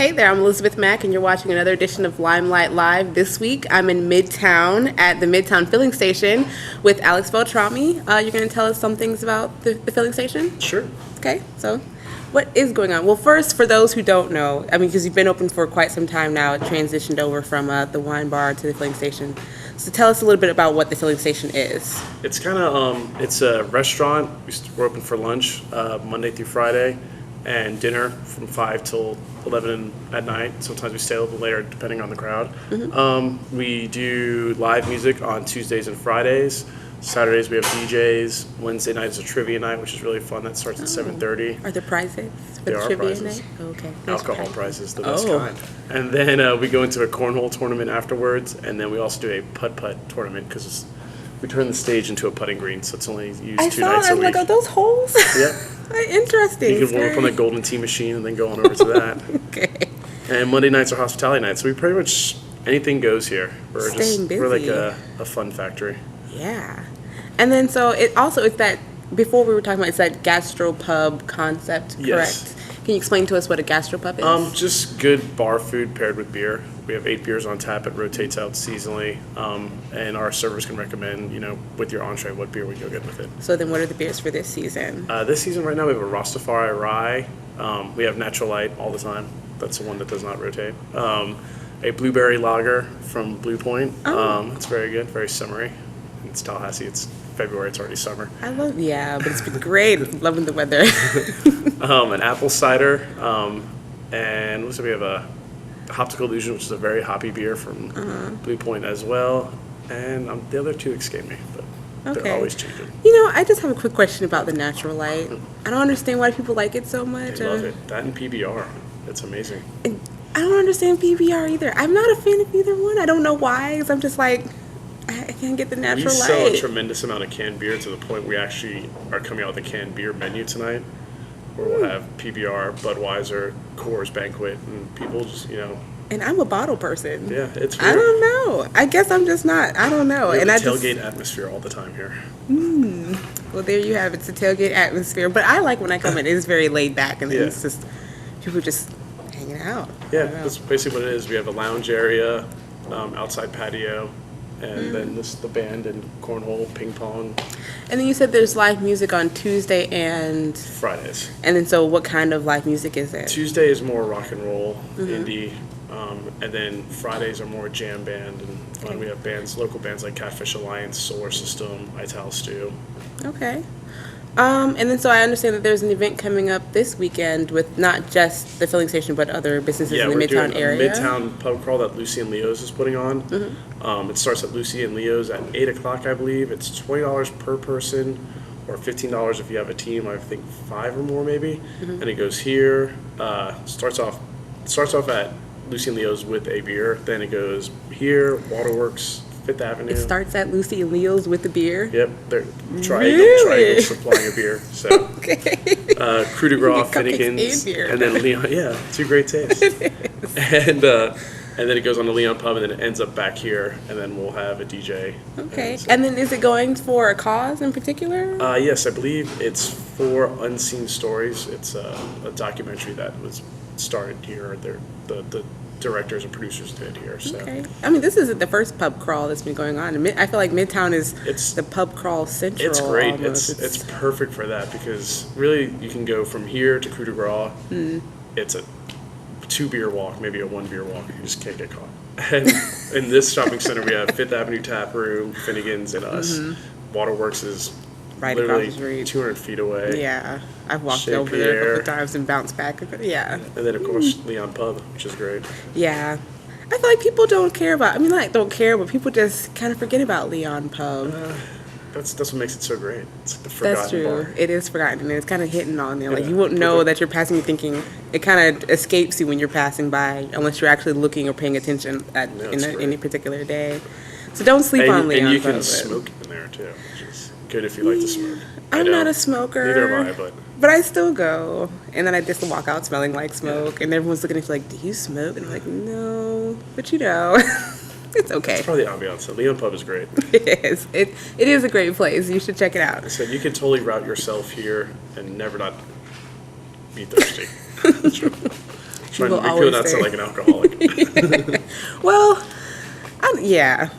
Hey there, I'm Elizabeth Mack, and you're watching another edition of Limelight Live. This week, I'm in Midtown at the Midtown Filling Station with Alex Beltrami. You're going to tell us some things about the filling station? Sure. Okay, so what is going on? Well, first, for those who don't know, because you've been open for quite some time now, it transitioned over from the wine bar to the filling station. So tell us a little bit about what the filling station is. It's kind of, it's a restaurant. We're open for lunch Monday through Friday, and dinner from 5 till 11 at night. Sometimes we stay a little later depending on the crowd. Mm-hmm. We do live music on Tuesdays and Fridays. Saturdays we have DJs. Wednesday night is a trivia night, which is really fun. That starts at 7:30. Are there prizes for There the are trivia prizes. night? Oh, okay. Alcohol prizes, the best kind. And then we go into a cornhole tournament afterwards, and then we also do a putt-putt tournament because we turn the stage into a putting green, so it's only used 2 nights a week. I'm like, are those holes? Yep. Interesting. You can warm up on the Golden Tee machine and then go on over to that. Okay. And Monday nights are hospitality nights, so we pretty much, anything goes here. Staying busy. We're like a fun factory. Yeah. And then so it's that, before we were talking about, it's that gastropub concept, correct? Yes. Can you explain to us what a gastropub is? Just good bar food paired with beer. We have 8 beers on tap. It rotates out seasonally, and our servers can recommend, with your entree, what beer would go good with it. So then what are the beers for this season? This season right now we have a Rastafari rye. We have Natural Light all the time. That's the one that does not rotate. A blueberry lager from Blue Point. It's very good, very summery. It's Tallahassee. It's February. It's already summer. But it's been great. Loving the weather. An apple cider, and we have a Hoptical Illusion, which is a very hoppy beer from Blue Point as well. And the other two escape me, but they're always changing. I just have a quick question about the Natural Light. I don't understand why people like it so much. They love it. That and PBR. It's amazing. I don't understand PBR either. I'm not a fan of either one. I don't know why, because I'm just like, I can't get the Natural Light. We sell a tremendous amount of canned beer to the point we actually are coming out with a canned beer menu tonight, where we'll have PBR, Budweiser, Coors Banquet, and people just, And I'm a bottle person. Yeah, it's weird. I don't know. I guess I'm just not. I don't know. We have and a I tailgate atmosphere all the time here. Well, there you have it. It's a tailgate atmosphere. But I like when I come in. It's very laid back, and it's just people just hanging out. Yeah, that's basically what it is. We have a lounge area, outside patio, and then the band and cornhole, ping pong. And then you said there's live music on Tuesday and Fridays. And then so what kind of live music is it? Tuesday is more rock and roll, indie, and then Fridays are more jam band, and we have local bands like Catfish Alliance, Solar System, Ital Stew. Okay. And then so I understand that there's an event coming up this weekend with not just the filling station but other businesses in the Midtown area. Yeah, we're doing a Midtown pub crawl that Lucy and Leo's is putting on. It starts at Lucy and Leo's at 8 o'clock, I believe. It's $20 per person or $15 if you have a team, I think 5 or more maybe. And it goes here, starts off at Lucy and Leo's with a beer. Then it goes here, Waterworks, 5th Avenue. It starts at Lucy and Leo's with the beer? Yep, they're triangle supplying a beer. So, okay. Coup de Gras, Finnegan's, and then Leon. Yeah, 2 great tastes. And then it goes on to Leon Pub, and then it ends up back here, and then we'll have a DJ. Okay. And then is it going for a cause in particular? Yes, I believe it's for Unseen Stories. It's a documentary that was started here. The directors and producers did here. So. Okay. This isn't the first pub crawl that's been going on. I feel like Midtown is the pub crawl central. It's great. It's perfect for that because really you can go from here to Coup de Gras. It's a 2 beer walk, maybe a 1 beer walk. You just can't get caught. And in this shopping center, we have 5th Avenue Tap Room, Finnegan's, and us. Waterworks is right literally across the street. 200 feet away. Yeah, I've walked over there a couple times and bounced back. Yeah. And then, of course, Leon Pub, which is great. Yeah. I feel like people don't care about, don't care, but people just kind of forget about Leon Pub. That's what makes it so great. It's the forgotten That's true. bar. It is forgotten, and it's kind of hitting on there. Like, you won't know that you're passing thinking. It kind of escapes you when you're passing by, unless you're actually looking or paying attention in any particular day. So don't sleep on Leon Pub. And you can smoke in there, too, which is good if you like to smoke. I'm not a smoker. Neither am I, but I still go. And then I just walk out smelling like smoke. And everyone's looking at you like, do you smoke? And I'm like, no. But it's okay. It's probably the ambiance. The Leon Pub is great. It is. It is a great place. You should check it out. So you can totally route yourself here and never not be thirsty. Should Trying to People make always people not say. sound like an alcoholic. Well, yeah.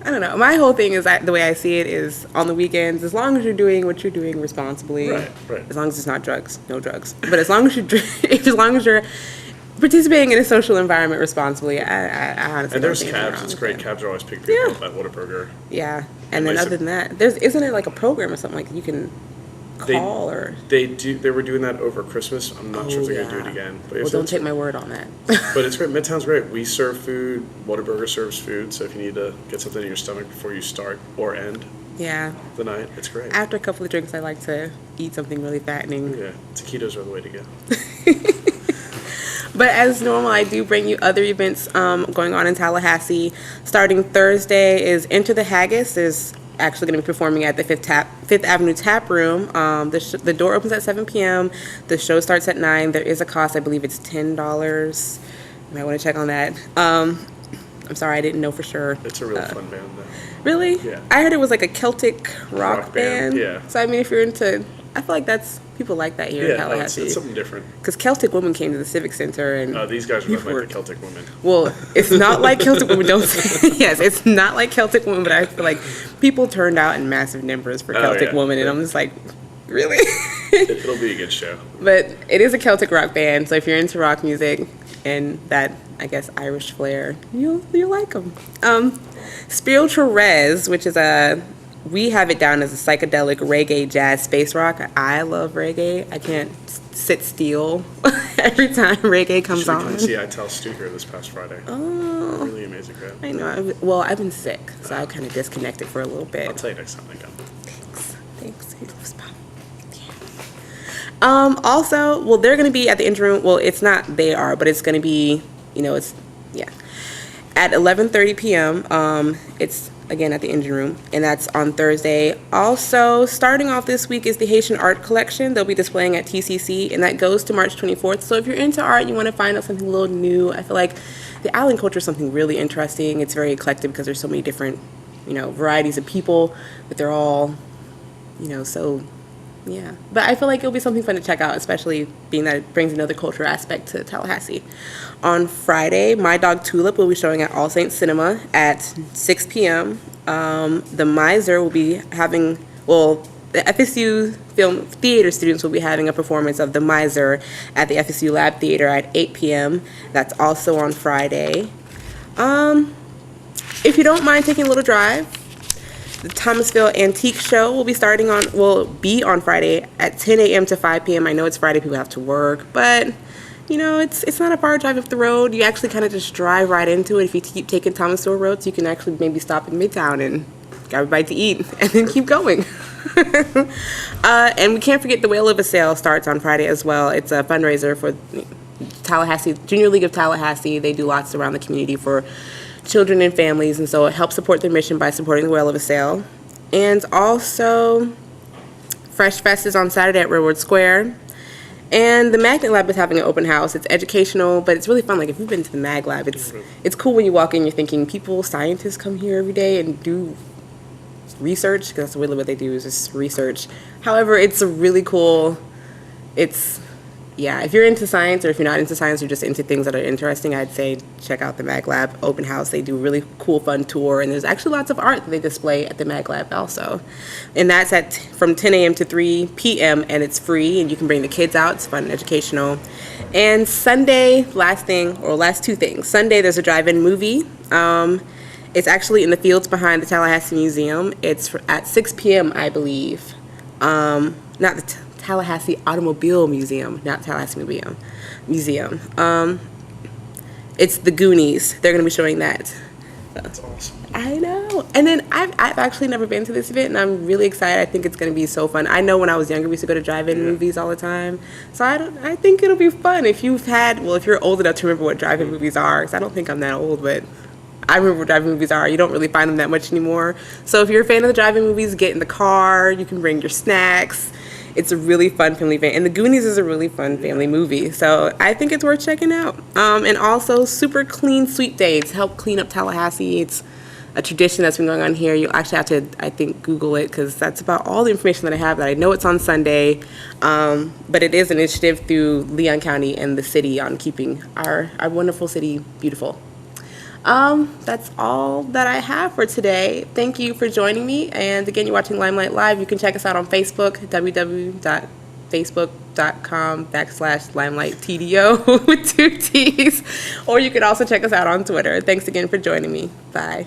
I don't know. My whole thing is the way I see it is on the weekends, as long as you're doing what you're doing responsibly, Right. as long as it's not drugs, no drugs. But as long as as long as you're participating in a social environment responsibly, I honestly And there's don't think anything cabs. wrong It's with great. that. Cabs are always picking people Yeah. up at Whataburger. Yeah, and then nice other than that, isn't it like a program or something like you can call or? They were doing that over Christmas. I'm not sure if they're gonna do it again. But Well, don't take my word on that. But it's great. Midtown's great. We serve food. Whataburger serves food. So if you need to get something in your stomach before you start or end Yeah. the night, it's great. After a couple of drinks, I like to eat something really fattening. Yeah, taquitos are the way to go. But as normal, I do bring you other events going on in Tallahassee. Starting Thursday is Enter the Haggis. There's actually going to be performing at the Fifth Avenue Tap Room. The door opens at 7 p.m. The show starts at 9. There is a cost. I believe it's $10. You might want to check on that. I'm sorry, I didn't know for sure. It's a real fun band, though. Really? Yeah. I heard it was like a Celtic rock band. yeah. So, I mean, if you're into... I feel like people like that here in Yeah, no, Tallahassee. it's something different. Because Celtic Women came to the Civic Center and... These guys are You've like worked. the Celtic women. Well, it's not like Celtic Women. Don't say... Yes, it's not like Celtic Women, but I feel like people turned out in massive numbers for Celtic yeah. Women, and I'm just like, really? It'll be a good show. But it is a Celtic rock band, so if you're into rock music and that, I guess, Irish flair, you'll like them. Spiritual Res, which is we have it down as a psychedelic reggae jazz space rock. I love reggae. I can't sit still every time reggae comes Should we come on. see I Tell Stu here this past Friday? Oh, Really amazing crowd. I know. I've been sick, so I kind of disconnected for a little bit. I'll tell you next time I come. Thanks. Also, well, they're going to be at the engine room. Well, it's not they are, but it's going to be, at 11:30 p.m. It's, again, at the engine room, and that's on Thursday. Also, starting off this week is the Haitian Art Collection. They'll be displaying at TCC, and that goes to March 24th. So if you're into art, you want to find out something a little new, I feel like the island culture is something really interesting. It's very eclectic because there's so many different, varieties of people, but they're all, so... Yeah, but I feel like it'll be something fun to check out, especially being that it brings another cultural aspect to Tallahassee. On Friday, My Dog Tulip will be showing at All Saints Cinema at 6 p.m. The Miser will be having, the FSU Film Theater students will be having a performance of The Miser at the FSU Lab Theater at 8 p.m. That's also on Friday. If you don't mind taking a little drive, the Thomasville Antique Show will be on Friday at 10 a.m. to 5 p.m. I know it's Friday, people have to work, but it's not a far drive up the road. You actually kind of just drive right into it if you keep taking Thomasville Road, so you can actually maybe stop in Midtown and grab a bite to eat and then keep going. And we can't forget the Whale of a Sale starts on Friday as well. It's a fundraiser for Tallahassee, Junior League of Tallahassee. They do lots around the community for children and families, and so it helps support their mission by supporting the Whale of a Sale. And also, Fresh Fest is on Saturday at Railroad Square. And the Magnet Lab is having an open house. It's educational, but it's really fun. Like, if you've been to the Mag Lab, it's cool when you walk in, you're thinking, scientists come here every day and do research, because that's really what they do, is just research. However, it's a really cool, if you're into science, or if you're not into science, you're just into things that are interesting, I'd say check out the Mag Lab open house. They do a really cool, fun tour, and there's actually lots of art that they display at the Mag Lab also. And that's from 10 a.m. to 3 p.m., and it's free, and you can bring the kids out. It's fun and educational. And Sunday, last two things. Sunday, there's a drive-in movie. It's actually in the fields behind the Tallahassee Museum. It's at 6 p.m., I believe. Not the Tallahassee Automobile Museum, not Tallahassee Museum. It's the Goonies. They're going to be showing that. That's awesome. I know. And then I've actually never been to this event, and I'm really excited. I think it's going to be so fun. I know when I was younger, we used to go to drive-in movies all the time. So I think it'll be fun. If you're old enough to remember what drive-in movies are, because I don't think I'm that old, but I remember what drive-in movies are. You don't really find them that much anymore. So if you're a fan of the drive-in movies, get in the car. You can bring your snacks. It's a really fun family event. And The Goonies is a really fun family movie. So I think it's worth checking out. And also, Super Clean Sweep Day to help clean up Tallahassee. It's a tradition that's been going on here. You'll actually have to, I think, Google it, because that's about all the information that I have. That I know it's on Sunday, but it is an initiative through Leon County and the city on keeping our wonderful city beautiful. That's all that I have for today. Thank you for joining me. And again, you're watching Limelight Live. You can check us out on Facebook, www.facebook.com/LimelightTDO with 2 T's. Or you can also check us out on Twitter. Thanks again for joining me. Bye.